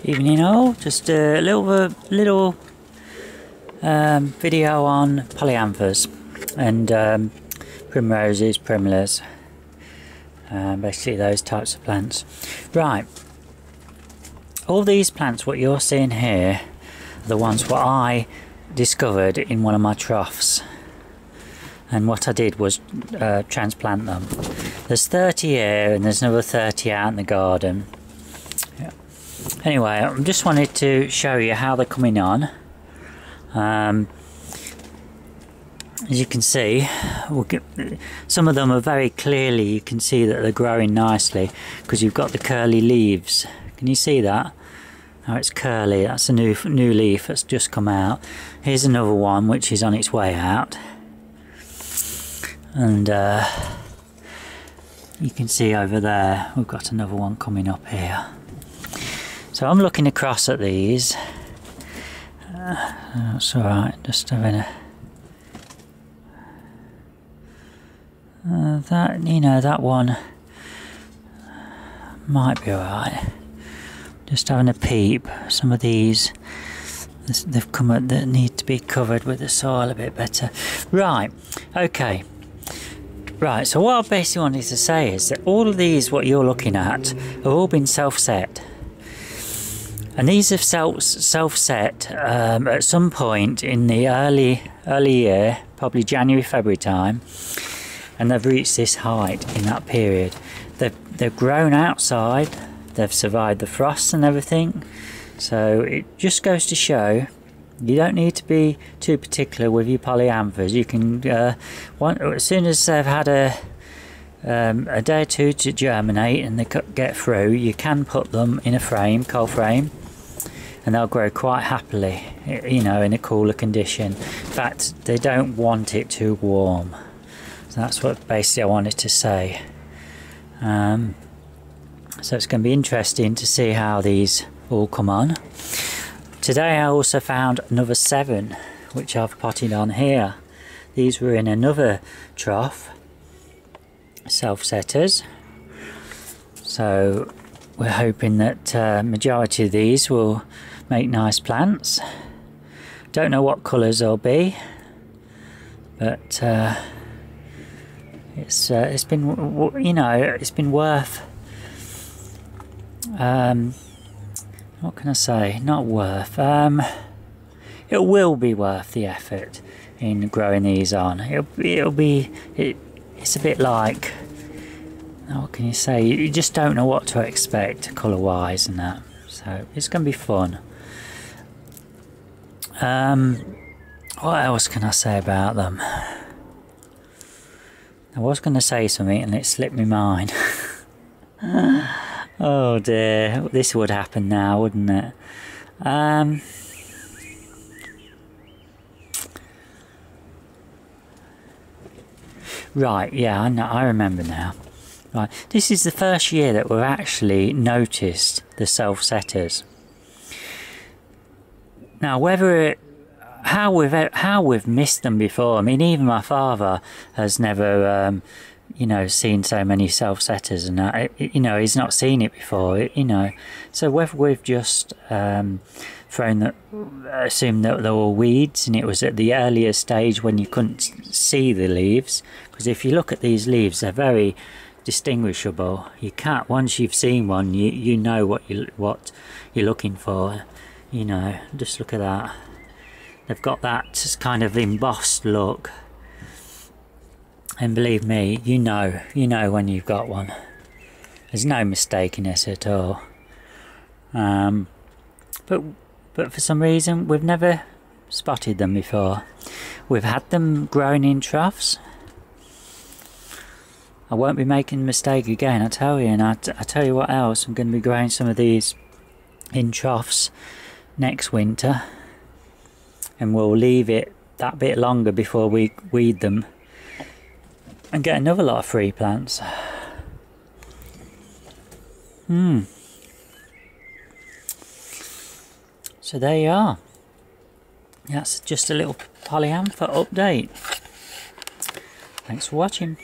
Evening all, just a little video on Polyanthus and primroses, primulas, basically those types of plants. Right, all these plants what you're seeing here are the ones what I discovered in one of my troughs, and what I did was transplant them. There's 30 here and there's another 30 out in the garden. Anyway, I just wanted to show you how they're coming on. As you can see, some of them are very clearly, you can see that they're growing nicely because you've got the curly leaves. Can you see that? Now it's curly, that's a new leaf that's just come out. Here's another one which is on its way out. And you can see over there, we've got another one coming up here. So I'm looking across at these. That's alright, just having a... that one might be alright. Just having a peep. Some of these, they've come up that need to be covered with the soil a bit better. Right, okay. Right, so what I basically wanted to say is that all of these, what you're looking at, have all been self-set. And these have self-set at some point in the early year, probably January, February time, and they've reached this height in that period. They've grown outside, they've survived the frost and everything, so it just goes to show you don't need to be too particular with your polyanthus. You can, as soon as they've had a day or two to germinate and they get through, you can put them in a frame, cold frame, and they'll grow quite happily, you know, in a cooler condition. In fact, they don't want it too warm. So that's what basically I wanted to say. So it's going to be interesting to see how these all come on. Today I also found another 7 which I've potted on here. These were in another trough, self-setters. So we're hoping that majority of these will make nice plants. Don't know what colours they'll be, but it's been, you know, it's been worth, what can I say, not worth, it will be worth the effort in growing these on. It's a bit like, what can you say, you just don't know what to expect colour wise and that, so it's going to be fun. What else can I say about them? I was going to say something and it slipped my mind. Oh dear, this would happen now, wouldn't it? Right, yeah, I remember now. Right, this is the first year that we've actually noticed the self-setters. Now, how we've missed them before, I mean, even my father has never, you know, seen so many self-setters and that, you know, he's not seen it before, you know. So whether we've just assumed that they were weeds and it was at the earlier stage when you couldn't see the leaves, because if you look at these leaves, they're very distinguishable. You can't, once you've seen one, you know what you're looking for. You know, just look at that. They've got that kind of embossed look, and believe me, you know when you've got one. There's no mistaking it at all. But for some reason we've never spotted them before. We've had them growing in troughs. I won't be making a mistake again, I tell you. And I tell you what else, I'm going to be growing some of these in troughs next winter, and we'll leave it that bit longer before we weed them and get another lot of free plants. So there you are. That's just a little Polyantha update. Thanks for watching.